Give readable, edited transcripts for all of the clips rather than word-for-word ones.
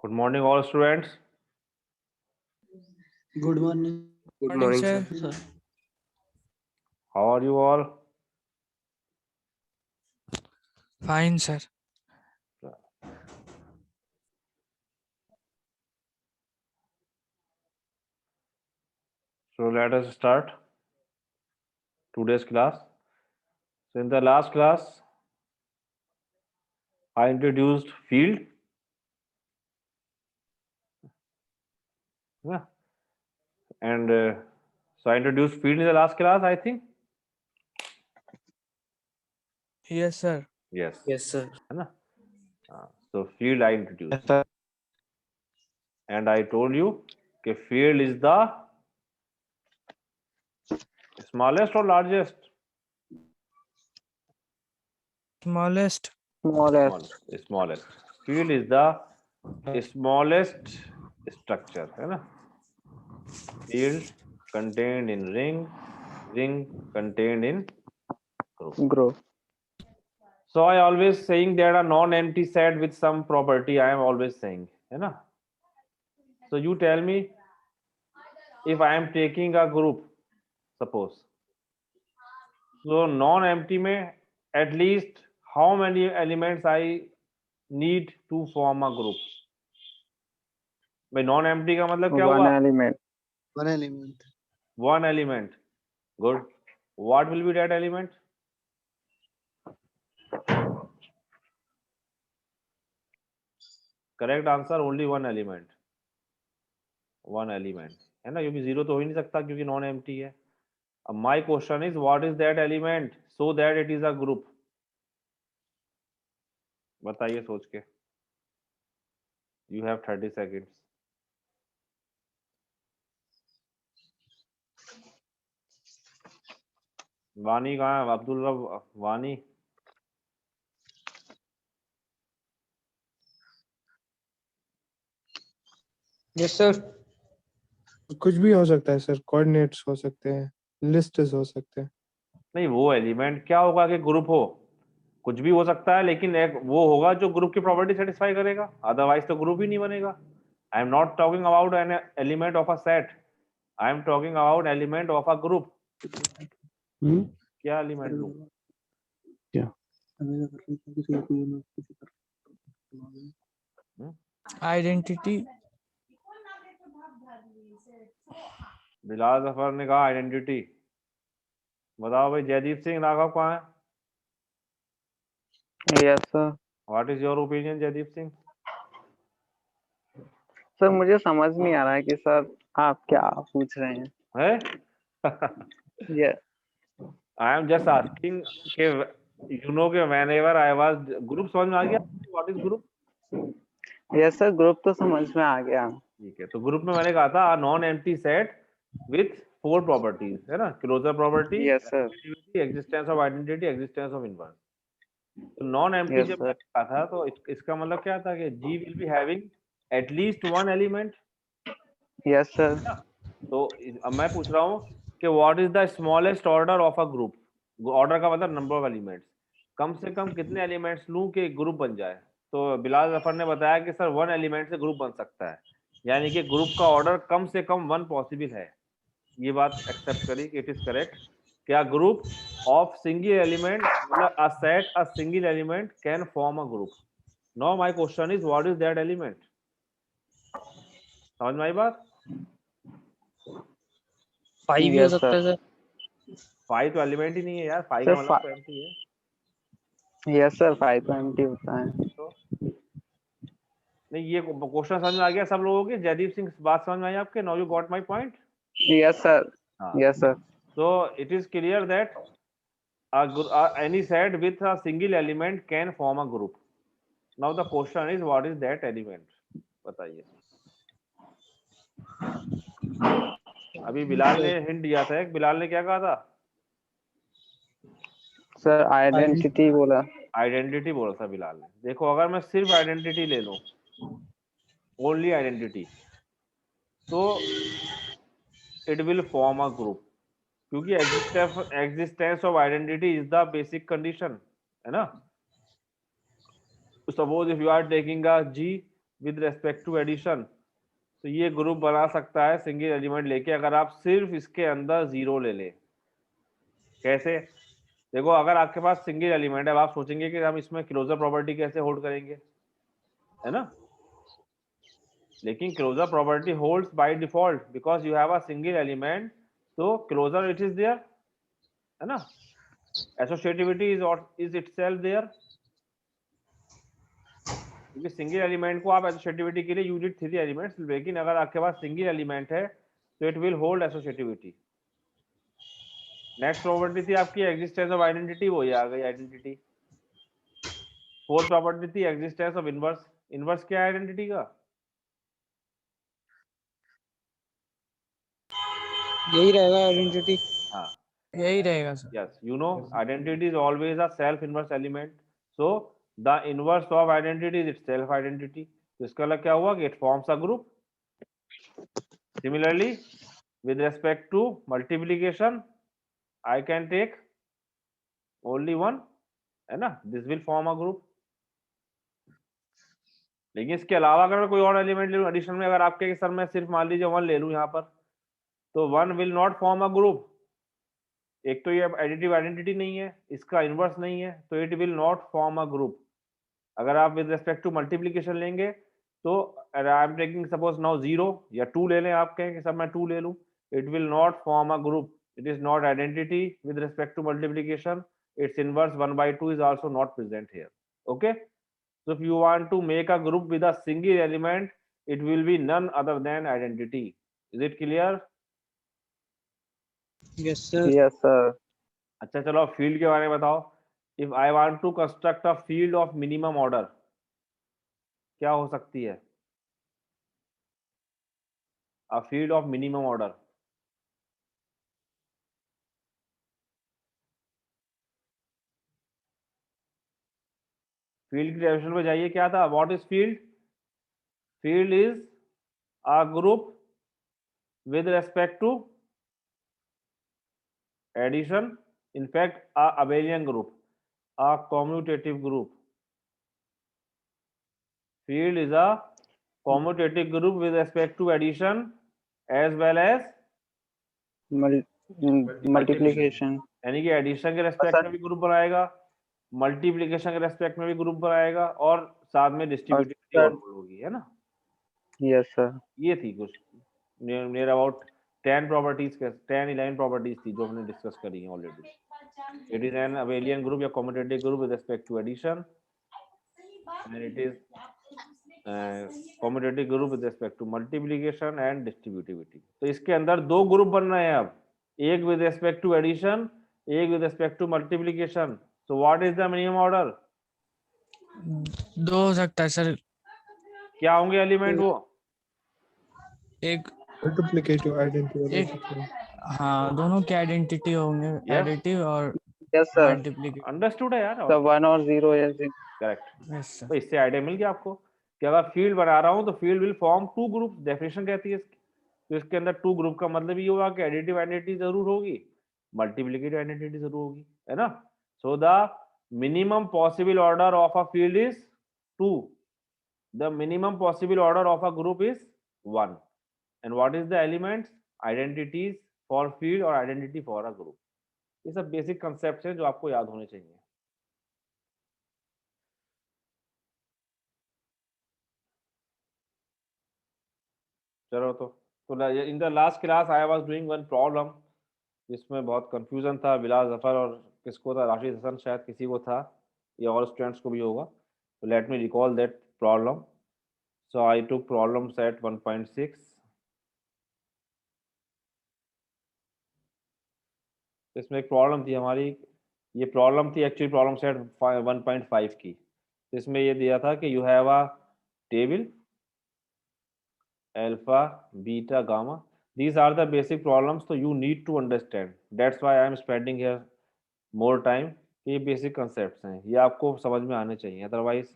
Good morning, all students. Good morning. Good morning, sir. Sir. How are you all? Fine, sir. So let us start today's class. So in the last class, I introduced field. Yeah. And so I introduced field in the last class, I think. Yes, sir. Yes. Yes, sir. है ना? So field I introduced. sir. And I told you that field is the smallest or largest? Smallest. Smallest. Field is the smallest structure, है ना? Field contained in ring contained in group. So I always saying there are non-empty set with some property. I am always saying, है ना? So you tell me if I am taking a group, suppose. So non-empty में at least how many elements I need to form a group? भाई non-empty का मतलब क्या हुआ? One element. One element. Good. What will be that element? Correct answer only one element. One element. है ना? क्योंकि zero तो हो ही नहीं सकता क्योंकि नॉन एम्प्टी है. My question is what is that element so that it is a group? बताइए सोच के. You have 30 seconds. वानी कहाँ है? अब्दुल रब वानी. Yes, sir. कुछ भी हो सकता है सर, कोऑर्डिनेट्स हो सकते हैं, लिस्ट्स हो सकते हैं. नहीं वो एलिमेंट क्या होगा कि ग्रुप हो? कुछ भी हो सकता है लेकिन एक वो होगा जो ग्रुप की प्रॉपर्टी सेटिस्फाई करेगा, अदरवाइज तो ग्रुप ही नहीं बनेगा. I am not talking about an element of a set, I am talking about element of a group. क्या एलिमेंट लूं? Identity. बिलाल जफर ने कहा आइडेंटिटी. बताओ भाई जयदीप सिंह राघव कहाँ है? Yes sir. What is your opinion Jaideep Singh? Sir मुझे समझ नहीं आ रहा है कि सर आप क्या पूछ रहे हैं. है? ये आई एम जस्ट आस्किंग कि यू नो कि व्हेनेवर आई वाज ग्रुप समझ में आ गया? What is group? Yes sir, group तो समझ में आ गया. ठीक है, तो ग्रुप में मैंने कहा था non empty set with four properties, है ना? Closure property, yes sir. Existence of identity, existence of inverse. तो नॉन एम्प्टी यस जब सर. मैंने कहा था तो इसका मतलब क्या था कि G will be having at least one element. Yes sir. तो अब मैं पूछ रहा हूँ कि what is the smallest order of a group? Order का मतलब नंबर ऑफ एलिमेंट्स. कम से कम कितने एलिमेंट्स लूं कि ग्रुप बन जाए? तो बिलाल जफर ने बताया कि सर वन एलिमेंट से ग्रुप बन सकता है, यानी कि ग्रुप का ऑर्डर कम से कम वन पॉसिबल है. ये बात एक्सेप्ट करी कि इट इज करेक्ट. क्या ग्रुप ऑफ सिंगल एलिमेंट मतलब a set a single element can form a group? Now my question is what is that element? समझ में आई बात? 5 भी हो यस सकता है सर. सर. 5 तो एलिमेंट ही नहीं है यार. 5 सर का मतलब तो एम्प्टी है. यस सर, 5 तो एम्प्टी होता है. तो नहीं ये क्वेश्चन समझ में आ गया सब लोगों के? जयदीप सिंह बात समझ में आई आपके? Now you got my point? Yes sir. हाँ. Yes sir. So it is clear that any set with a single element can form a group. Now the question is what is that element? बताइए. अभी बिलाल ने hint दिया था. बिलाल ने क्या कहा था? सर आइडेंटिटी बोला. आइडेंटिटी बोला था बिलाल ने. देखो अगर मैं सिर्फ आइडेंटिटी ले लूं, ओनली आइडेंटिटी, तो it will form a group, क्योंकि existence of identity is the basic condition, है ना? Suppose if you are taking a G with respect to addition, तो ये ग्रुप बना सकता है सिंगल एलिमेंट लेके, अगर आप सिर्फ इसके अंदर जीरो ले लें। कैसे? देखो, अगर आपके पास सिंगल एलिमेंट है, अब आप सोचेंगे कि हम इसमें क्लोजर प्रॉपर्टी कैसे होल्ड करेंगे, है ना? लेकिन closure property holds by default because you have a single element, तो क्लोजर इट इज देयर, है ना? एसोसिएटिविटी इज इटसेल्फ देयर, क्योंकि सिंगल एलिमेंट को आप एसोसिएटिविटी के लिए यूज इट 3 एलिमेंट्स, लेकिन अगर आपके पास सिंगल एलिमेंट है तो it will hold associativity. Next property थी आपकी एग्जिस्टेंस ऑफ आइडेंटिटी, वो ये आ गई आइडेंटिटी। फोर्थ प्रॉपर्टी थी एग्जिस्टेंस ऑफ इनवर्स। इनवर्स क्या है आइडेंटिटी का? यही रहेगा आइडेंटिटी, हाँ, यही रहेगा sir. yes, you know identity is always a self inverse element, so the inverse of identity is itself identity। तो इसका मतलब क्या हुआ कि it forms a group। Similarly with respect to multiplication I can take only one, है ना? This will form a group। लेकिन इसके अलावा अगर मैं कोई और एलिमेंट ले लूं एडिशन में, अगर आपके सर मैं सिर्फ मान लीजिए 1 ले लूं यहाँ पर, तो 1 will not form a group। एक तो ये एडिटिव आइडेंटिटी नहीं है, इसका इनवर्स नहीं है, तो it will not form a group. अगर आप विद रेस्पेक्ट टू मल्टीप्लिकेशन लेंगे तो आई एम टेकिंग सपोज नाउ 0 या 2 ले लें, आप कहें कि सब मैं 2 ले लूं, it will not form a group. It is not identity with respect to multiplication, it's inverse 1/2 is also not present here। Okay, so if you want to make a group with a single element, it will be none other than identity। Is it clear? Yes sir. Yes sir. अच्छा, चलो अब field के बारे में बताओ। If I want to construct a field of minimum order, क्या हो सकती है? A field of minimum order, field की डेफिनेशन में जाइए, क्या था? What is field? Field is a group with respect to addition, in fact a abelian group, a commutative group. Field is a commutative group with respect to addition as well as multiplication. यानी कि addition के respect में भी group बनाएगा, multiplication के respect में भी group बनाएगा, और साथ में डिस्ट्रीब्यूटिविटी और होगी, है ना? Yes sir. ये थी कुछ नियर अबाउट 10 प्रॉपर्टीज के 10-11 प्रॉपर्टीज थी जो हमने डिस्कस करी हैं already. It is an abelian group या commutative group with respect to addition, and it is commutative group with respect to multiplication and distributivity. तो इसके अंदर 2 ग्रुप बन रहे हैं अब, एक विद रिस्पेक्ट टू एडिशन, एक with respect to multiplication. So what is the minimum order? 2 हो सकता है सर। क्या होंगे एलिमेंट वो? एक मल्टीप्लिकेटिव आइडेंटिटी एक हाँ, दोनों की आइडेंटिटी होंगे, एडिटिव और यस सर। मल्टीप्लिकेटिव। अंडरस्टूड है यार? सब 1 और 0 यस। करेक्ट। Yes sir. तो इससे आइडिया मिल गया आपको कि अगर फील्ड बना रहा हूं तो field will form 2 group, definition कहती है इसकी। तो इसके अंदर 2 ग्रुप का मतलब ये हुआ कि एडिटिव आइडेंटिटी जरूर होगी, मल्टीप्लिकेटिव आइडेंटिटी जरूर होगी, है ना? So the minimum possible order of a field is 2, the minimum possible order of a group is 1, and what is the elements? Identities for field और आइडेंटिटी फॉर अ ग्रुप। ये सब basic concept हैं जो आपको याद होने चाहिए। चलो, तो in the last class I was doing one problem जिसमें बहुत कंफ्यूजन था, बिलाल जफर और किसको था, राशिद हसन शायद किसी को था, या और स्टूडेंट्स को भी होगा। तो let me recall that problem. So I took problem set 1.6। इसमें एक प्रॉब्लम थी हमारी, ये प्रॉब्लम थी एक्चुअली प्रॉब्लम सेट 1.5 की। इसमें ये दिया था कि you have a table alpha, beta, gamma. These are the basic problems, so you need to understand. That's why I am spending here more time. ये बेसिक concepts हैं, ये आपको समझ में आने चाहिए, otherwise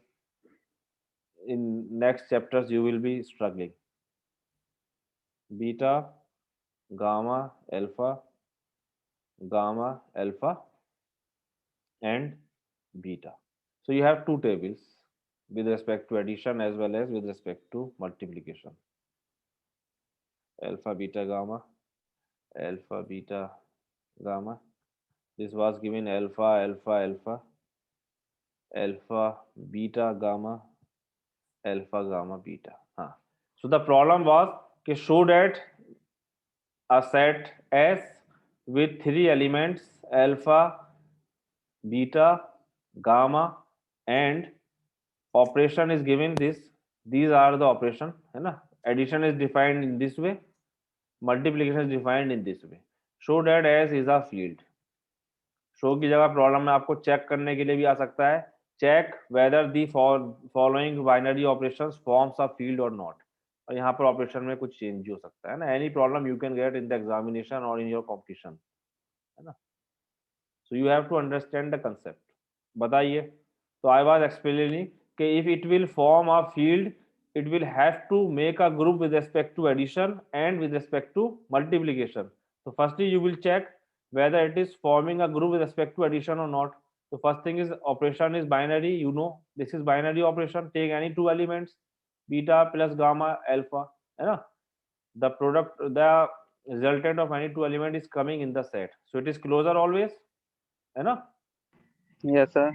in next chapters you will be struggling. Beta, gamma, alpha and beta. So you have 2 tables. with respect to addition as well as with respect to multiplication. Alpha, beta, gamma, alpha, beta, gamma. This was given alpha, alpha, alpha, alpha, beta, gamma, alpha, gamma, beta. So the problem was कि show that a set S with 3 elements alpha, beta, gamma and operation is given this. These are the operation, है ना? Addition is defined in this way, multiplication is defined in this way. Show that S is a field. Show की जगह problem में आपको check करने के लिए भी आ सकता है, check whether the following binary operations forms a field और नॉट. और यहाँ पर ऑपरेशन में कुछ चेंज हो सकता है ना. Any problem you can get in the examination और इन योर कॉम्पिटिशन, है ना. So you have to understand the concept. बताइए. तो आई वाज एक्सप्लेनिंग कि if it will form a field it will have to make a group with respect to addition and with respect to multiplication. So firstly you will check whether it is forming a group with respect to addition or not. So first thing is operation is binary, you know this is binary operation. Take any two elements, beta plus gamma alpha, है ना. The product, the resultant of any two element is coming in the set, so it is closure always, है ना. Yes sir.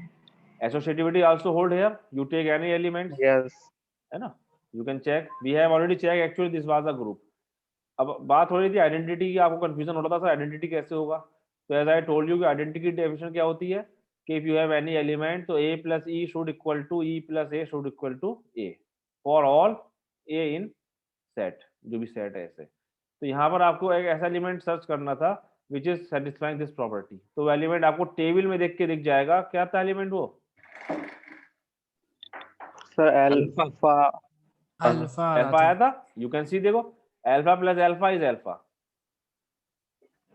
Associativity also hold here. You take any elements, Yes. है ना. You can check. We have already checked. Actually, this was a group. अब बात हो रही थी identity की. आपको कंफ्यूजन हो रहा था सर आइडेंटिटी कैसे होगा. तो एज आई टोल्ड यू कि आइडेंटिटी की डेफिनेशन क्या होती है कि if you have any element तो a plus e should equal to e plus a should equal to a for all a in set, जो भी सेट है ऐसे. तो यहाँ पर आपको एक ऐसा एलिमेंट सर्च करना था which is satisfying this property. तो वो एलिमेंट आपको टेबल में देख के दिख जाएगा. क्या था एलिमेंट वो Sir alpha. अल्फा अल्फा आया था. यू कैन सी, देखो alpha plus alpha is alpha,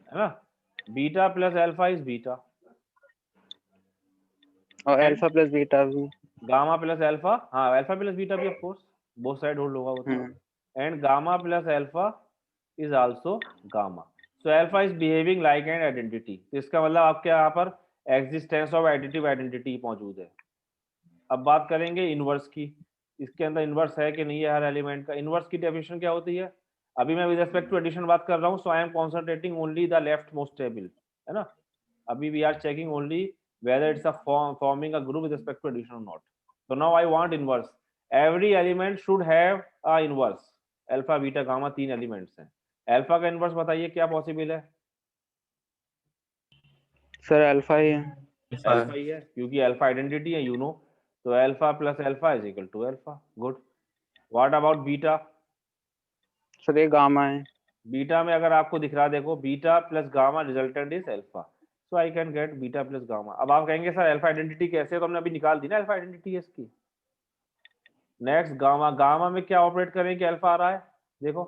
है ना. Beta plus alpha is beta और alpha plus beta भी. Gamma plus alpha. हाँ अल्फा प्लस बीटा भी of course both side hold होगा वो तो. And gamma plus alpha is also gamma. So alpha is behaving like an identity. तो इसका मतलब आपके यहाँ पर एग्जिस्टेंस ऑफ एडिटिव आइडेंटिटी मौजूद है. अब बात करेंगे इनवर्स की. इसके अंदर इनवर्स है कि नहीं है हर एलिमेंट का. इनवर्स की डेफिनेशन क्या होती है. अभी मैं विद रिस्पेक्ट टू एडिशन बात कर रहा हूँ, so I am concentrating only the left most table, है ना. अभी we are checking only whether it's a forming a group with respect to addition or not. So now I want inverse. Every element should have a inverse. Alpha, beta, gamma 3 elements हैं. Alpha का inverse बताइए क्या possible है. Sir alpha ही है. Alpha ही है क्योंकि alpha identity है, you know. So alpha plus alpha is equal to alpha. Good. What about beta? Sir ये gamma है. बीटा में अगर आपको दिख रहा देखो beta plus gamma resultant is alpha. So I can get beta plus gamma. अब आप कहेंगे सर अल्फा आइडेंटिटी कैसे, तो हमने अभी निकाल दी ना अल्फा आइडेंटिटी इसकी. Next gamma. गामा में क्या ऑपरेट करें कि अल्फा आ रहा है, देखो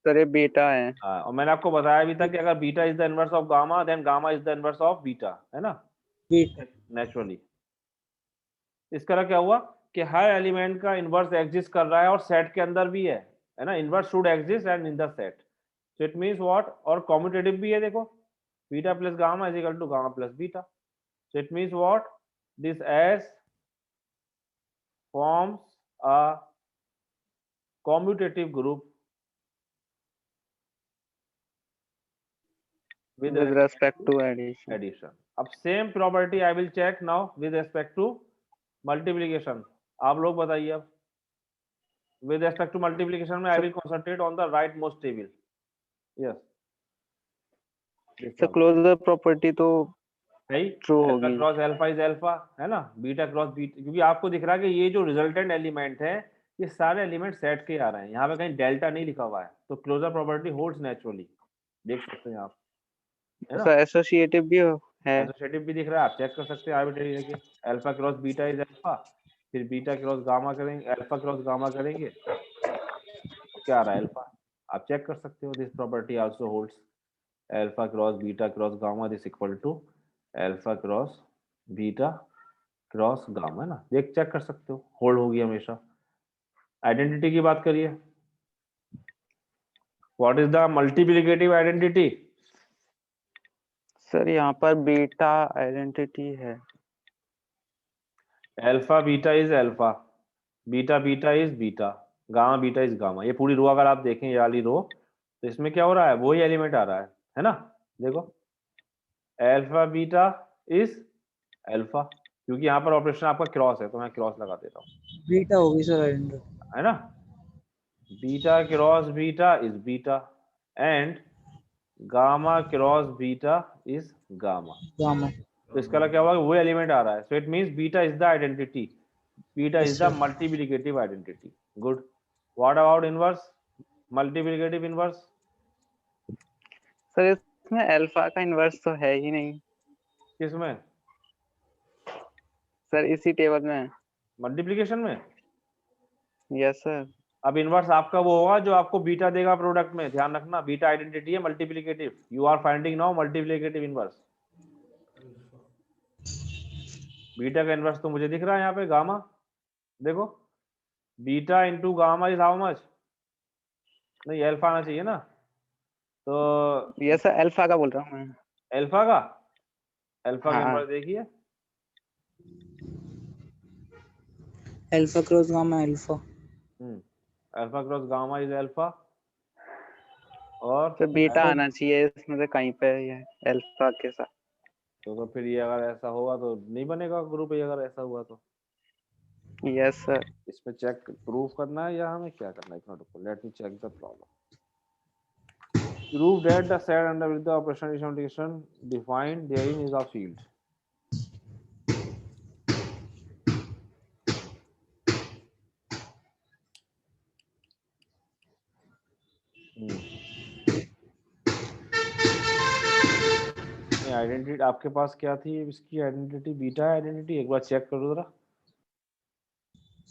सर ये बीटा है. और मैंने आपको बताया भी था कि अगर beta is the inverse of gamma then gamma is the inverse of beta, है ना. नेचुरली इसका मतलब क्या हुआ कि हर एलिमेंट का इनवर्स एग्जिस्ट कर रहा है और सेट के अंदर भी है ना. Inverse should exist and in the set. So it means what. और कॉम्यूटेटिव भी है, देखो beta plus gamma is equal to gamma plus beta. So it means what. This s forms a commutative group with respect to addition. अब same property I will check now with respect to multiplication. आप लोग बताइए. अब with respect to multiplication में I will concentrate on the right most table. Yes. So closure property तो सही. true alpha होगी. Cross alpha is alpha, है ना. बीटा क्रॉस बीटा, क्योंकि आपको दिख रहा है कि ये जो रिजल्टेंट एलिमेंट है ये सारे एलिमेंट सेट के आ रहे हैं. यहाँ पे कहीं डेल्टा नहीं लिखा हुआ है. तो क्लोजर प्रॉपर्टी होल्ड्स नेचुरली, देख सकते हैं आप, है ना. सर एसोसिएटिव भी है. एसोसिएटिव भी दिख रहा है, आप चेक कर सकते हैं आर्बिट्ररी लेके. Alpha cross beta is alpha, फिर बीटा क्रॉस गामा करेंगे, अल्फा क्रॉस गामा करेंगे, क्या आ रहा है अल्फा. आप चेक कर सकते हो. This property also holds. Alpha cross beta cross gamma this equal to alpha cross beta cross gamma, है ना. देख चेक कर सकते हो, होल्ड होगी हमेशा. आइडेंटिटी की बात करिए. What is the multiplicative identity. Sir यहाँ पर बीटा आइडेंटिटी है. Alpha beta is alpha, beta beta is beta, gamma beta is gamma. ये पूरी रो अगर आप देखें, ये वाली रो, तो इसमें क्या हो रहा है, वही एलिमेंट आ रहा है ना। देखो अल्फा बीटा इज अल्फा, क्योंकि यहाँ पर ऑपरेशन आपका क्रॉस है, तो मैं क्रॉस लगा देता हूँ, बीटा होगी सर आइडेंटिटी। है ना। Beta cross beta is beta and gamma cross beta is gamma. Gamma. तो इसका क्या हुआ, वो एलिमेंट आ रहा है, सो it means beta is the identity, beta Yes, is the sir. Multiplicative identity. Good. What about inverse, multiplicative inverse? Sir इसमें alpha का inverse तो है ही नहीं किसमें? सर, इसी टेबल में। मल्टीप्लिकेशन में। Yes sir. अब इनवर्स आपका वो होगा जो आपको बीटा देगा प्रोडक्ट में, ध्यान रखना, बीटा आइडेंटिटी है multiplicative. You are finding now multiplicative inverse. Beta का इनवर्स तो मुझे दिख रहा है यहाँ पे, गामा। देखो beta into gamma is how much, नहीं अल्फा आना चाहिए ना, तो यस सर, अल्फा का बोल रहा हूँ मैं। अल्फा का, अल्फा का हाँ। इनवर्स देखिए, alpha cross gamma alpha. Alpha cross gamma is alpha, और तो बीटा आना चाहिए इसमें से कहीं पे, ये अल्फा के साथ। तो फिर ये अगर ऐसा होगा तो नहीं बनेगा ग्रुप, ये अगर ऐसा हुआ तो। Yes sir. इसमें चेक प्रूफ करना है या हमें क्या करना है? Let me check the problem. Prove that the set under which the operation is multiplication defined therein is a field. Identity आपके पास क्या थी, इसकी आइडेंटिटी बीटा आइडेंटिटी, एक बार चेक करो जरा।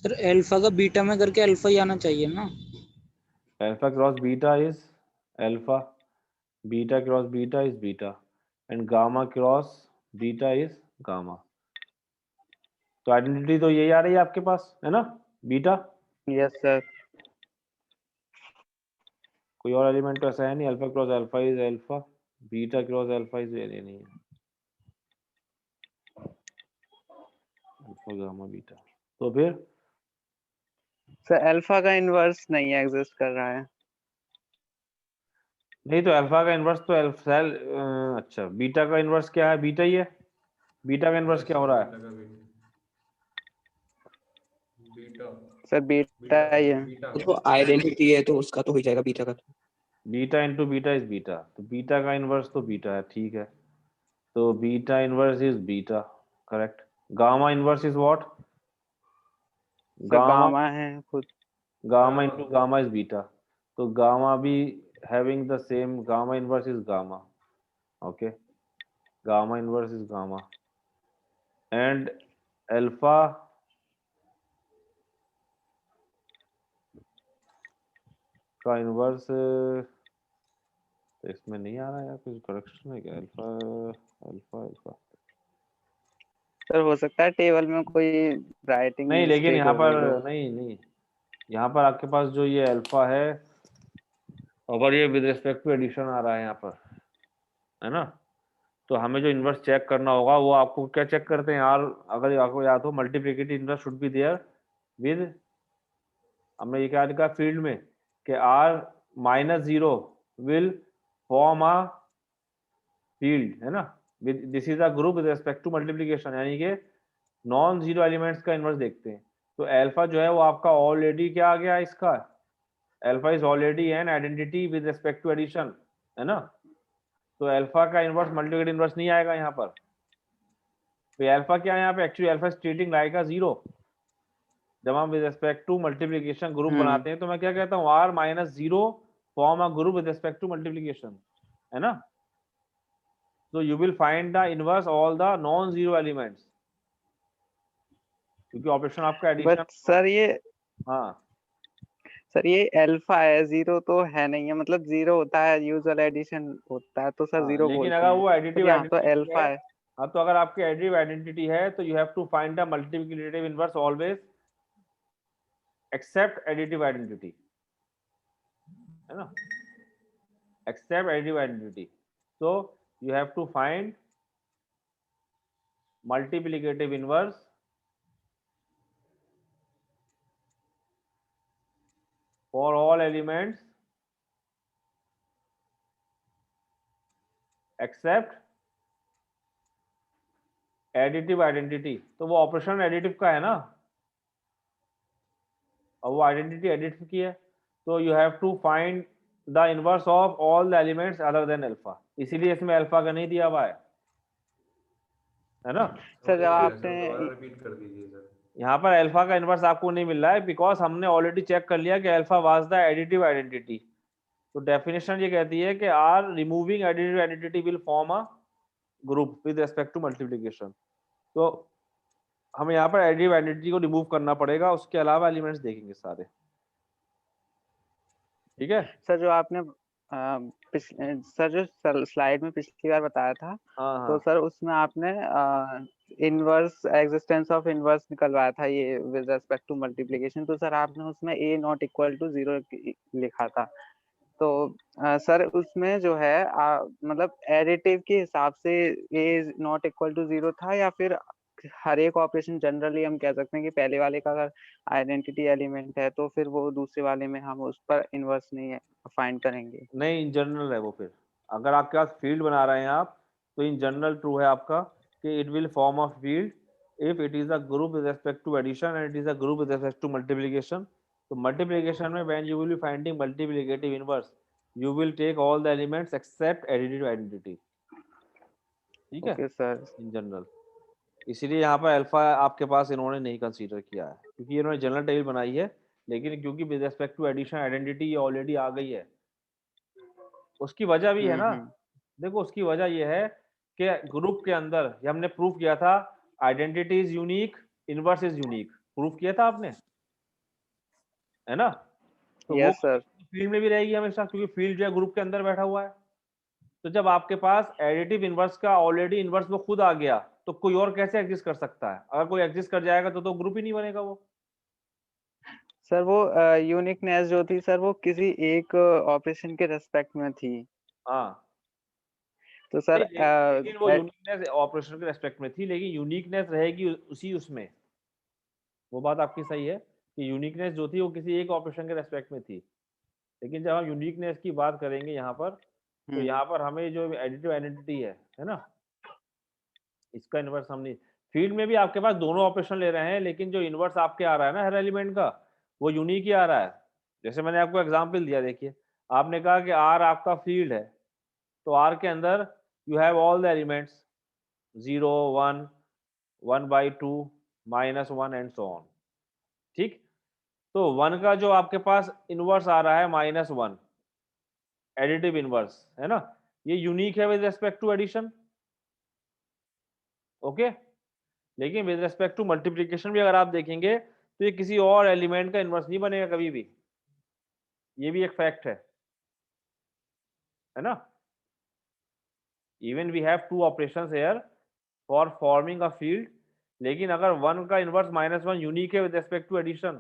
सर अल्फा का बीटा में करके अल्फा ही आना चाहिए ना। Alpha cross beta is alpha, beta cross beta is beta and gamma cross beta is gamma. तो आइडेंटिटी तो यही आ रही है आपके पास, है ना, बीटा। Yes sir. कोई और एलिमेंट तो ऐसा है नहीं, alpha cross alpha is alpha, beta cross alpha is ये नहीं है, अल्फा गामा बीटा। तो फिर सर अल्फा का इनवर्स नहीं एग्जिस्ट कर रहा है। नहीं, तो अल्फा का इनवर्स तो अच्छा बीटा का इनवर्स क्या है, बीटा ही है। बीटा का इनवर्स क्या हो रहा है? सर बीटा ही है। तो आइडेंटिटी है तो उसका तो हो जाएगा बीटा का। Beta into beta is beta, तो बीटा का इनवर्स तो बीटा है, ठीक है। तो beta inverse is beta, correct. Gamma inverse is what? Sir gamma है खुद। Gamma into gamma is beta, तो गामा भी having the same, gamma inverse is gamma, okay, gamma inverse is gamma and alpha का inverse तो इसमें नहीं आ रहा है, कुछ करेक्शन है क्या? अल्फा अल्फा अल्फा सर हो सकता है टेबल में कोई राइटिंग नहीं, लेकिन मिस्टेक यहाँ हो पर गई हो। नहीं, यहाँ पर आपके पास जो ये अल्फा है, अगर ये विद रिस्पेक्ट टू एडिशन आ रहा है यहाँ पर, है ना, तो हमें जो इनवर्स चेक करना होगा वो आपको क्या चेक करते हैं यार, अगर आपको याद हो multiplicative inverse should be there with, हमने ये क्या लिखा फील्ड में कि r minus 0 will form a field, है ना, with this is a group with respect to multiplication, यानी कि नॉन जीरो एलिमेंट्स का इनवर्स देखते हैं। तो अल्फा जो है वो आपका ऑलरेडी क्या आ गया इसका, alpha is already an identity with respect to addition, है ना। तो अल्फा का इनवर्स मल्टीप्लिकेटिव इनवर्स नहीं आएगा यहाँ पर। तो अल्फा क्या है यहाँ पे, actually alpha stating like a 0। जब हम with respect to multiplication group बनाते हैं तो मैं क्या कहता हूँ, r minus 0 form a group with respect to multiplication, है ना। So you will find the inverse all the non-zero elements, क्योंकि ऑपरेशन आपका एडिशन। बट सर ये हाँ अल्फा है, जीरो तो है नहीं है, मतलब जीरो होता है यूजुअल एडिशन होता है तो सर हाँ, जीरो लेकिन बोलते अगर हैं। वो पर एडिटिव यहाँ तो आइडेंटिटी अल्फा है, है। हाँ, तो अगर आपकी एडिटिव आइडेंटिटी है तो you have to find the multiplicative inverse always except additive identity, है ना, except additive identity. So you have to find multiplicative inverse for all elements except additive identity. तो वो ऑपरेशन एडिटिव का है ना, और वो आइडेंटिटी एडिटिव की है, तो you have to find the inverse of all the elements other than alpha, इसीलिए इसमें अल्फा का नहीं दिया हुआ है ना। सर जब आपने यहाँ पर अल्फा का इनवर्स आपको नहीं मिल रहा है, बिकॉज हमने ऑलरेडी चेक कर लिया कि alpha was the additive identity. तो डेफिनेशन ये कहती है कि R removing additive identity will form a group with respect to multiplication. तो हमें यहाँ पर एडिटिव आइडेंटिटी को रिमूव करना पड़ेगा, उसके अलावा एलिमेंट्स देखेंगे सारे। ठीक है सर जो आपने सर जो स्लाइड में पिछली बार बताया था, हाँ तो हाँ सर उसमें आपने इनवर्स एग्जिस्टेंस ऑफ इनवर्स निकलवाया था ये विद रिस्पेक्ट टू मल्टीप्लिकेशन। तो सर आपने उसमें a नॉट इक्वल टू 0 लिखा था। तो सर उसमें जो है मतलब एडिटिव के हिसाब से a नॉट इक्वल टू 0 था, या फिर हर एक ऑपरेशन जनरली हम कह सकते हैं कि पहले वाले का अगर आइडेंटिटी एलिमेंट है तो फिर वो दूसरे वाले में हम उस पर इनवर्स नहीं फाइंड करेंगे? नहीं, इन जनरल है वो। फिर अगर आपके पास फील्ड बना रहे हैं आप, तो इन जनरल ट्रू है आपका कि it will form a field if it is a group with respect to addition and it is a group with respect to multiplication. तो मल्टीप्लिकेशन में when you will be finding multiplicative inverse, you will take all the elements except additive identity. ठीक है, okay sir. In general. इसीलिए यहाँ पर alpha आपके पास इन्होंने नहीं कंसीडर किया है, क्योंकि इन्होंने जनरल टेबल बनाई है, लेकिन क्योंकि with respect to addition identity ये ऑलरेडी आ गई है। उसकी वजह भी है ना, देखो उसकी वजह ये है कि ग्रुप के अंदर ये हमने प्रूफ किया था identity is unique, inverse is unique, proof किया था आपने, है ना। तो वो यस सर। फील्ड में भी रहेगी हमेशा, क्योंकि फील्ड जो है ग्रुप के अंदर बैठा हुआ है। तो जब आपके पास एडिटिव इनवर्स का ऑलरेडी इनवर्स वो खुद आ गया, तो कोई और कैसे एग्जिस्ट कर सकता है? अगर कोई एग्जिस्ट कर जाएगा तो ग्रुप ही नहीं बनेगा वो। सर वो यूनिकनेस जो थी सर वो किसी एक ऑपरेशन के रेस्पेक्ट में थी। हाँ, तो सर लेकिन वो यूनिकनेस ऑपरेशन के रेस्पेक्ट में थी, लेकिन यूनिकनेस रहेगी उसी उसमें। वो बात आपकी सही है कि यूनिकनेस जो थी वो किसी एक ऑपरेशन के रेस्पेक्ट में थी, लेकिन जब हम यूनिकनेस की बात करेंगे यहाँ पर, तो यहाँ पर हमें जो एडिटिव आइडेंटिटी है ना, इसका इनवर्स हम नहीं। फील्ड में भी आपके पास दोनों ऑपरेशन ले रहे हैं, लेकिन जो इनवर्स आपके आ रहा है ना हर एलिमेंट का, वो यूनिक ही आ रहा है। जैसे मैंने आपको एग्जांपल दिया, देखिए आपने कहा कि आर आपका फील्ड है, तो आर के अंदर you have all the elements 0 1 1/2 -1 and so on. ठीक, तो 1 का जो आपके पास इनवर्स आ रहा है -1 एडिटिव इनवर्स, है ना, ये यूनिक है with respect to addition. Okay, लेकिन विद रेस्पेक्ट टू मल्टीप्लिकेशन भी अगर आप देखेंगे तो ये किसी और एलिमेंट का इनवर्स नहीं बनेगा कभी भी, ये भी एक फैक्ट है ना। Even we have two operations here for forming a field, लेकिन अगर 1 का इनवर्स -1 यूनिक है विद रेस्पेक्ट टू एडिशन,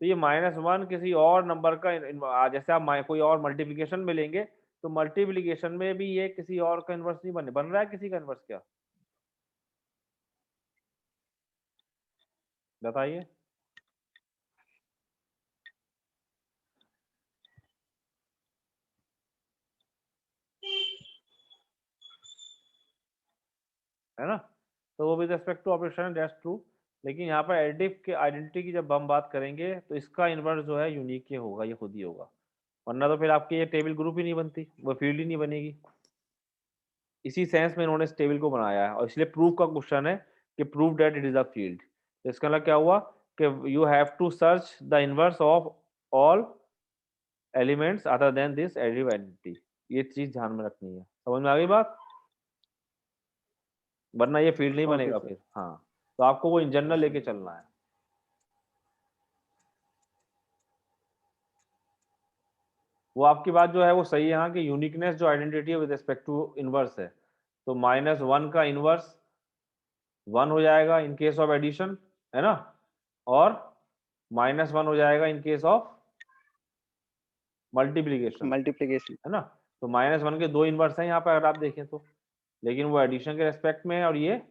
तो ये -1 किसी और नंबर का, जैसे आप कोई और मल्टीप्लिकेशन में लेंगे, तो मल्टीप्लिकेशन में भी ये किसी और का इनवर्स नहीं बन रहा है किसी का इनवर्स। क्या बताइए? है ना, तो वो with respect to operation that's true, लेकिन यहाँ पर एडिटिव के आइडेंटिटी की जब हम बात करेंगे तो इसका इनवर्स जो है यूनिक ही होगा, ये खुद ही होगा, वरना तो फिर आपकी ये टेबल ग्रुप ही नहीं बनती, वो फील्ड ही नहीं बनेगी। इसी सेंस में इन्होंने इस टेबल को बनाया है, और इसलिए प्रूफ का क्वेश्चन है कि prove that it is a field. तो इसका मतलब क्या हुआ कि you have to search the inverse of all elements other than this additive identity. ये चीज ध्यान में रखनी है, समझ में आ गई बात, वरना ये फील्ड नहीं बनेगा फिर। हाँ, तो आपको वो इन जनरल लेके चलना है। वो आपकी बात जो है वो सही है यहाँ कि यूनिकनेस जो आइडेंटिटी है विद रिस्पेक्ट टू इनवर्स है, तो -1 का इनवर्स 1 हो जाएगा इन केस ऑफ एडिशन, है ना, और -1 हो जाएगा इन केस ऑफ मल्टीप्लीकेशन, है ना। तो -1 के 2 इनवर्स हैं यहाँ पर अगर आप देखें तो, लेकिन वो एडिशन के रेस्पेक्ट में है और ये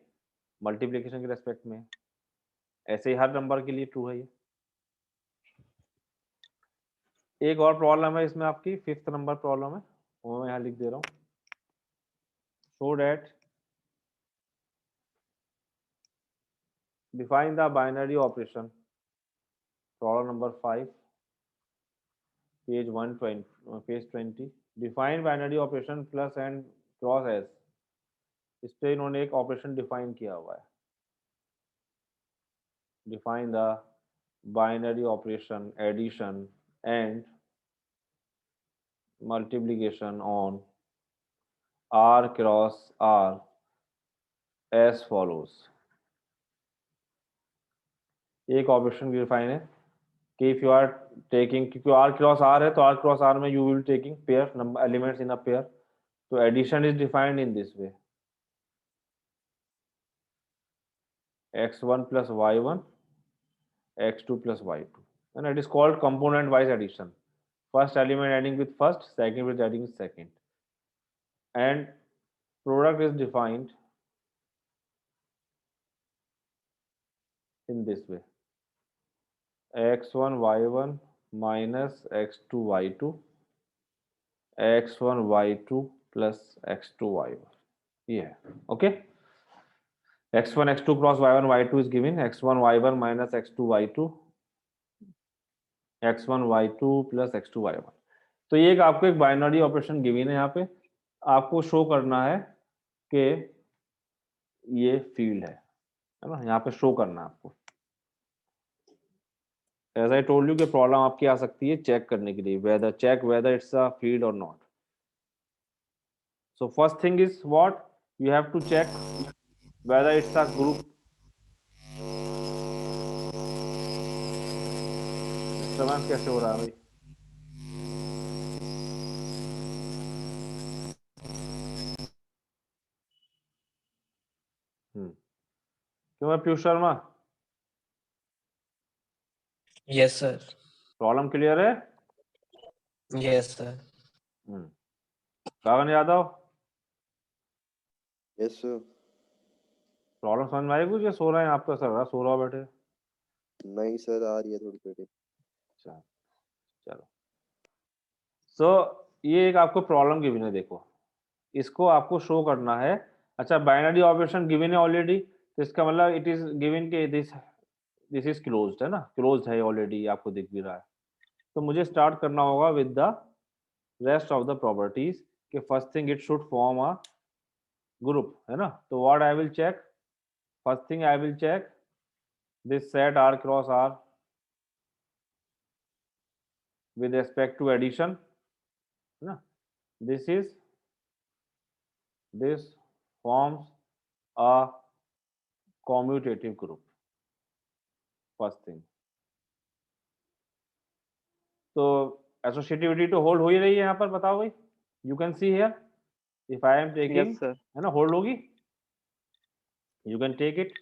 मल्टीप्लीकेशन के रेस्पेक्ट में है। ऐसे ही हर नंबर के लिए ट्रू है ये। एक और प्रॉब्लम है इसमें आपकी, 5th नंबर प्रॉब्लम है, वो मैं यहाँ लिख दे रहा हूँ। Show that define the binary operation, problem number 5, page 120, page 20। Define binary operation plus and cross s, इस पे इन्होंने एक ऑपरेशन डिफाइन किया हुआ है। Define the binary operation addition and multiplication on R cross R as follows। एक operation define है कि if you are taking, क्योंकि R cross R है तो R cross R में you will taking pair number elements in a pair, तो addition is defined in this way, x1 plus y1 x2 plus y2, and it is called component wise addition, first element adding with first, second with adding with second, and product is defined in this way, x1 y1 minus x2 y2 x1 y2 plus x2 y1, ये है। Okay, x1 x2 cross y1 y2 is given, x1 y1 minus x2 y2 x1 y2 plus x2 y1। तो ये एक आपको एक binary operation given है, यहाँ पे आपको शो करना है कि ये फील्ड है ना, यहाँ पे शो करना है आपको। एज आई टोल्ड यू कि प्रॉब्लम आपकी आ सकती है चेक करने के लिए, whether check whether it's a field और not. So first thing is what you have to check whether it's a group. Disturbance कैसे हो रहा है भाई? क्यों है Piyush Sharma? Yes sir. Problem clear है? Yes sir. Gagan Yadav, yes sir. Problem समझ में आई कुछ, या सो रहे हैं आप? तो सर सो रहा बैठे। नहीं सर, आ रही है थोड़ी थोड़ी। अच्छा चलो। सो ये एक आपको प्रॉब्लम गिवन है, देखो इसको आपको शो करना है। अच्छा, बाइनरी ऑपरेशन गिवन है ऑलरेडी, तो इसका मतलब इट इज गिवन के दिस इज क्लोज्ड है ना, क्लोज्ड है ऑलरेडी, आपको दिख भी रहा है। तो मुझे स्टार्ट करना होगा with the rest of the properties कि first thing it should form a group, है ना। तो what I will check, first thing I will check this set R cross R with respect to addition, ना, this forms a commutative group, first thing। तो associativity तो hold हो ही रही है यहाँ पर, बताओ भाई। You can see here if I am taking, Yes, sir. है ना, होल्ड होगी। You can take it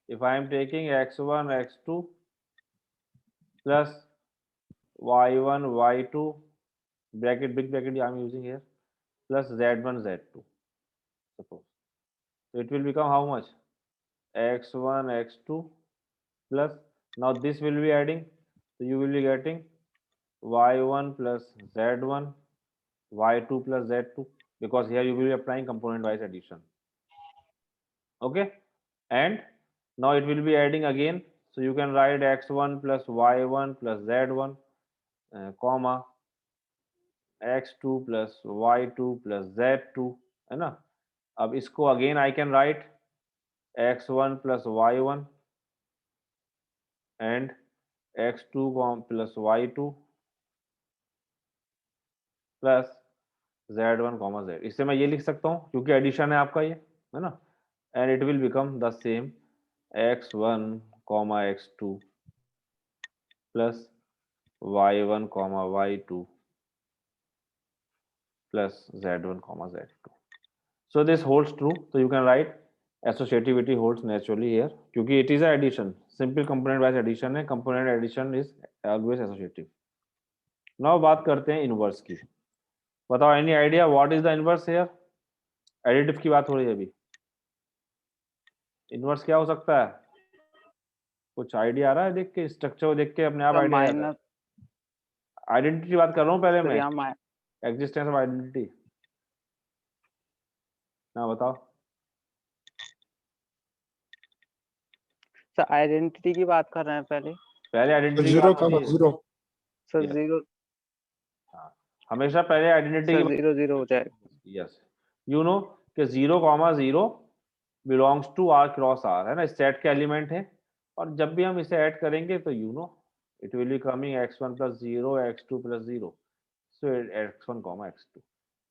if I am taking x1 x2 plus y1 y2 bracket, big bracket I am using here, plus z1 z2 suppose, so it will become how much, x1 x2 plus, now this will be adding, so you will be getting y1 plus z1 y2 plus z2, because here you will be applying component wise addition, okay, and now it will be adding again, so you can write x1 plus y1 plus z1 comma x2 plus y2 plus z2, है ना। अब इसको again I can write x1 plus y1 and x2 plus y2 plus z1 comma z, इससे मैं ये लिख सकता हूँ क्योंकि एडिशन है आपका ये, है ना, and it will become the same x1 comma x2 plus y1 comma y2 plus z1 comma z2, so this holds true, so you can write associativity holds naturally here क्योंकि it is a addition, simple component wise addition है, component addition is always associative। now बात करते हैं inverse की। बताओ any idea what is the inverse here? Additive की बात हो रही है अभी, इनवर्स क्या हो सकता है? कुछ आइडिया आ रहा है देख के, स्ट्रक्चर को देख के अपने आप Sir, आइडिया आता है? आइडेंटिटी बात कर रहा हूँ पहले सर मैं, यहाँ एग्जिस्टेंस ऑफ आइडेंटिटी। ना बताओ। सर आइडेंटिटी की बात कर रहे हैं पहले। पहले आइडेंटिटी की जीरो बात का होती है। जीरो। Sir Yes. 0 हमेशा पहले आइडेंटिटी सर की 0 0 हो जाएगा। यस यू नो कि 0,0 belongs to R cross R, है ना, सेट के एलिमेंट है। और जब भी हम इसे ऐड करेंगे तो you know it will be coming x1 + 0 x2 + 0, so x1, x2।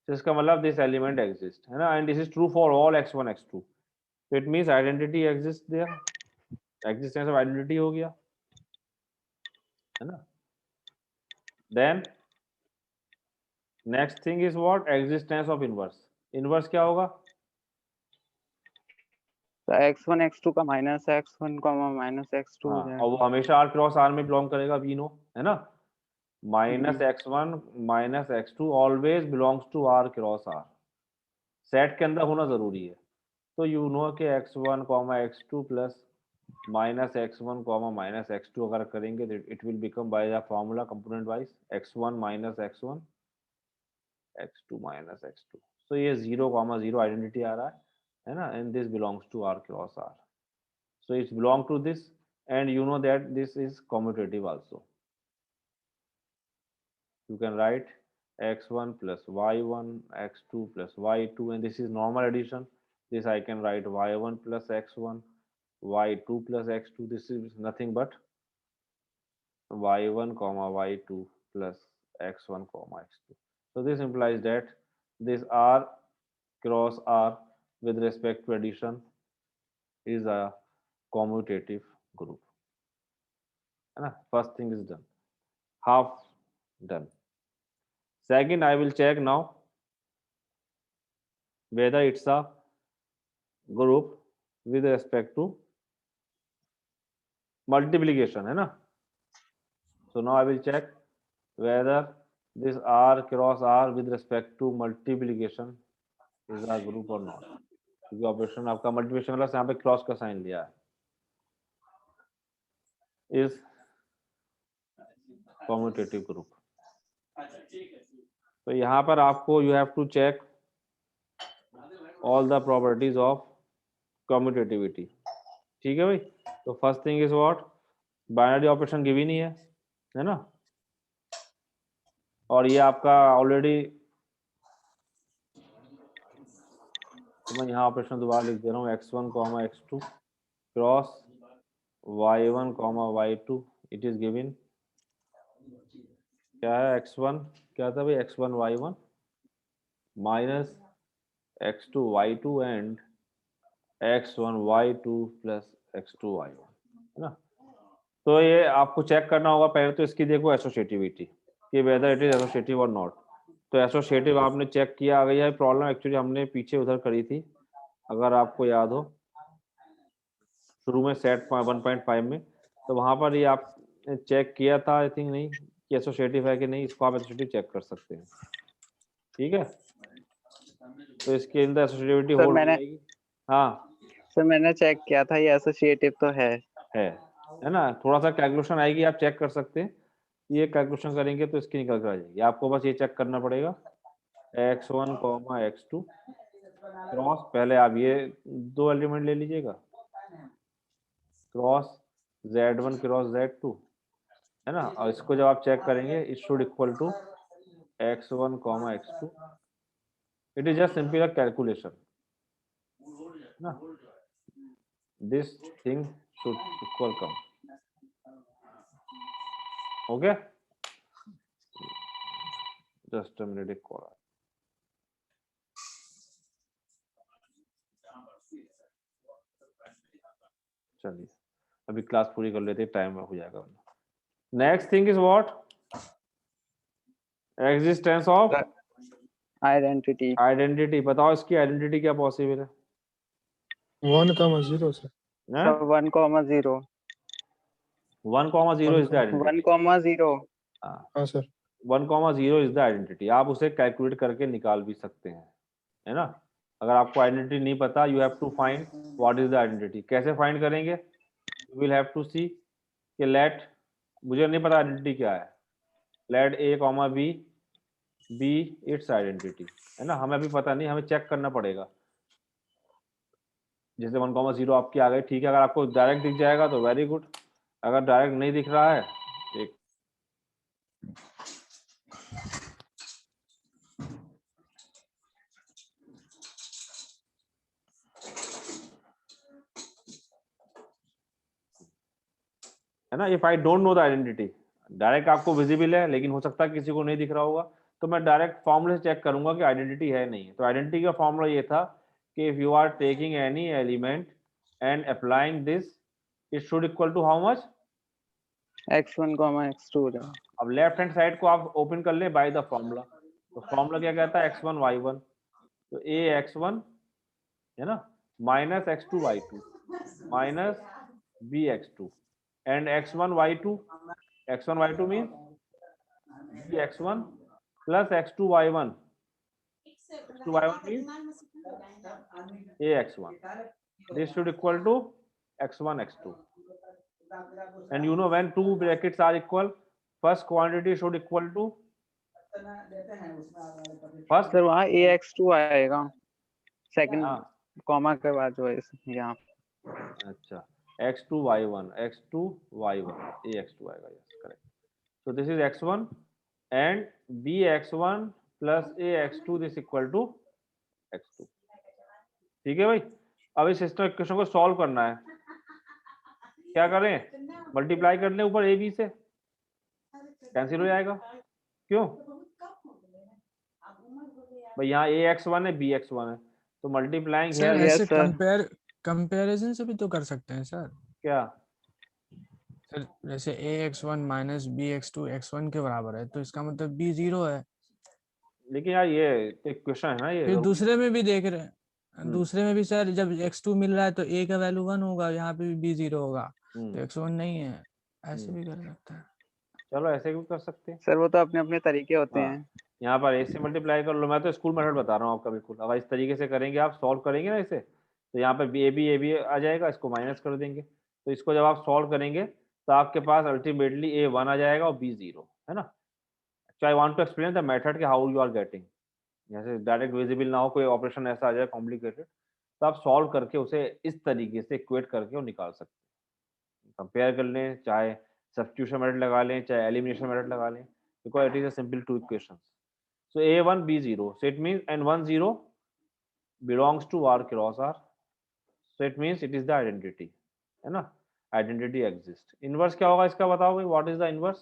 तो इसका मतलब दिस एलिमेंट एग्जिस्ट, है ना, and this is true for all x1 x2। तो it means identity exist there, existence of identity हो गया, है ना। Then next thing is what, existence of inverse. Inverse क्या होगा? तो x1 x2 का माइनस x1 माइनस x2 हो हाँ, जाएगा। और वो हमेशा आर क्रॉस आर में बिलोंग करेगा, वी नो, है ना। Minus x1 minus x2 always belongs to R cross R, set के अंदर होना जरूरी है। तो यू नो कि x1 x2 plus minus x1 minus x2 अगर करेंगे तो it will become by the formula component wise x1 minus x1 x2 minus x2। सो ये 0,0 आइडेंटिटी आ रहा है ना, and this belongs to R cross R, so it's belong to this, and you know that this is commutative also. You can write x1 plus y1 x2 plus y2, and this is normal addition. This I can write y1 plus x1 y2 plus x2. This is nothing but y1 comma y2 plus x1 comma x2. So this implies that this r cross r with respect to addition is a commutative group, है ना। First thing is done, half done. Second, I will check now whether it's a group with respect to multiplication, है ना। So now I will check whether this r cross r with respect to multiplication is a group or not, क्योंकि operation आपका multiplication वाला यहाँ पे cross का sign लिया है, is commutative group। तो यहाँ पर आपको you have to check all the properties of commutativity, ठीक है भाई। तो first thing is what, binary operation given ही है ना, और ये आपका ऑलरेडी, तो मैं यहाँ ऑपरेशन दोबारा लिख दे रहा हूँ, x1 x2 cross y1 y2, it is given, क्या है x1 क्या था भाई, x1 y1 minus x2 y2 and x1 y2 plus x2 y1, है ना। तो ये आपको चेक करना होगा पहले तो इसकी देखो एसोसिएटिविटी कि वेदर इट इज एसोसिएटिव और नॉट। तो एसोसिएटिव आपने चेक किया, आ गई है। प्रॉब्लम एक्चुअली हमने पीछे उधर करी थी, अगर आपको याद हो शुरू में सेट 1.5 में, तो वहां पर ये आप चेक किया था आई थिंक, नहीं कि एसोसिएटिव है कि नहीं, इसको आप एसोसिएटिव चेक कर सकते हैं, ठीक है। तो इसके अंदर एसोसिएटिविटी सर होल्ड हो मैंने जाएगी। हाँ सर मैंने चेक किया था, ये एसोसिएटिव तो है ना। थोड़ा सा कैलकुलेशन आएगी, आप चेक कर सकते हैं, ये कैलकुलेशन करेंगे तो इसकी निकल कर आ जाएगी। आपको बस ये चेक करना पड़ेगा x1 x2 क्रॉस, पहले आप ये दो एलिमेंट ले लीजिएगा, क्रॉस z1 क्रॉस z2, है ना। और इसको जब आप चेक करेंगे it should equal to x1 x2, it is just simple calculation ना, this thing should equal come, okay. Just a minute, एक कॉल। चलिए अभी क्लास पूरी कर लेते, टाइम हो जाएगा। Next thing is what, existence of है आइडेंटिटी। आइडेंटिटी। बताओ इसकी आइडेंटिटी क्या पॉसिबल है? 1,0 सर। हैं? Sir 1,0 1,0 is the identity. 1,0 हाँ सर। 1,0 is the identity. आप उसे कैलकुलेट करके निकाल भी सकते हैं, है ना। अगर आपको आइडेंटिटी नहीं पता, you have to find what is the identity. कैसे फाइंड करेंगे? You will have to see कि लेट, मुझे नहीं पता आइडेंटिटी क्या है, let A comma B be its identity, है ना। हमें अभी पता नहीं, हमें चेक करना पड़ेगा। जैसे 1,0 आपकी आ गई, ठीक है। अगर आपको डायरेक्ट दिख जाएगा तो वेरी गुड, अगर डायरेक्ट नहीं दिख रहा है एक है ना। If I don't know the identity, direct आपको विजिबल है लेकिन हो सकता है किसी को नहीं दिख रहा होगा, तो मैं डायरेक्ट फॉर्मूले से चेक करूंगा कि आइडेंटिटी है नहीं है। तो आइडेंटिटी का फॉर्मूला ये था कि if you are taking any element and applying this, it should equal to how much, x1 x2 हो जाएगा। अब लेफ्ट हैंड साइड को आप ओपन कर ले बाय द फॉर्मूला। तो फॉर्मूला क्या कहता है, x1 y1, तो a x1 है ना minus x2 y2 minus b x2 and x1 y2 means b x1 plus x2 y1 means a x1, this should equal to x1 x2, and you know when two brackets are equal, first quantity should equal to first, sir वहाँ ax2 आएगा second हाँ comma के बाद जो है यहाँ। अच्छा x2 y1 x2 y1 ax2 आएगा, yes correct. so this is x1 and bx1 plus ax2, this equal to x2, ठीक है भाई। अब इस सिस्टम इक्वेशन को सॉल्व करना है, क्या करें, मल्टीप्लाई कर लें ऊपर ए बी से, कैंसिल हो जाएगा, क्यों भाई, यहाँ ax1 है bx1 है, तो मल्टीप्लाइंग सर हियर, ऐसे sir. कंपैरिजन से भी तो कर सकते हैं सर। क्या सर जैसे ax1 माइनस bx2 x1 के बराबर है, तो इसका मतलब b 0 है। लेकिन यार ये एक क्वेश्चन है ना, ये फिर जरूरी दूसरे में भी देख रहे हैं, हम्म, दूसरे में भी सर जब x2 मिल रहा है तो a का वैल्यू 1 होगा, यहाँ पे भी b 0 होगा, हम्म, तो x1 नहीं है, ऐसे हम्म। भी कर सकते हैं। चलो ऐसे भी कर सकते हैं। सर वो तो अपने अपने तरीके होते हाँ, हैं। यहाँ पर ए से मल्टीप्लाई कर लो, मैं तो स्कूल मेथड बता रहा हूँ आपका, बिल्कुल अगर इस तरीके से करेंगे, आप सॉल्व करेंगे ना इसे, तो यहाँ पर ए बी आ जाएगा, इसको माइनस कर देंगे, तो इसको जब आप सॉल्व करेंगे तो आपके पास अल्टीमेटली a1 आ जाएगा और b 0, है ना। So I want to explain the method कि how you are getting, जैसे डायरेक्ट विजिबल ना हो, कोई ऑपरेशन ऐसा आ जाए कॉम्प्लिकेटेड, तो आप सॉल्व करके उसे इस तरीके से इक्वेट करके वो निकाल सकते हैं। कंपेयर कर लें, चाहे सब्स्टिट्यूशन मेथड लगा लें, चाहे एलिमिनेशन मेथड लगा लें, because it is a simple two equations. So a1 b0, so it means and 1 0 belongs to R cross R, so it means it is the identity, है ना, identity exists। इनवर्स क्या होगा इसका बताओ भाई, what is the inverse,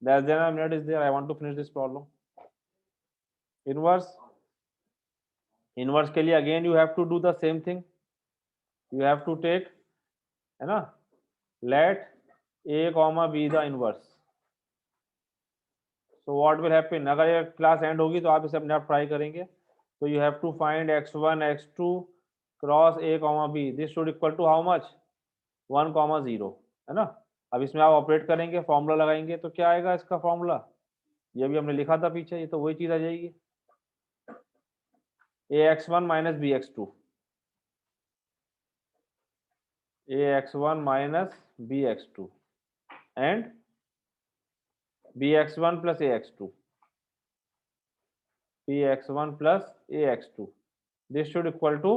less than or minute is there, I want to finish this problem। Inverse के लिए again you have to do the same thing, you have to take, है ना, let a comma b the inverse। so what will happen, अगर ये class and होगी तो आप इसे अपने आप ट्राई करेंगे, तो you have to find x1 x2 cross a comma b, this should equal to how much, 1 0, है ना। अब इसमें आप ऑपरेट करेंगे, फॉर्मूला लगाएंगे, तो क्या आएगा इसका फॉर्मूला, ये भी हमने लिखा था पीछे, ये तो वही चीज आ जाएगी, ax1 minus bx2, ax1 minus bx2 and bx1 plus ax2, bx1 plus ax2, this should equal to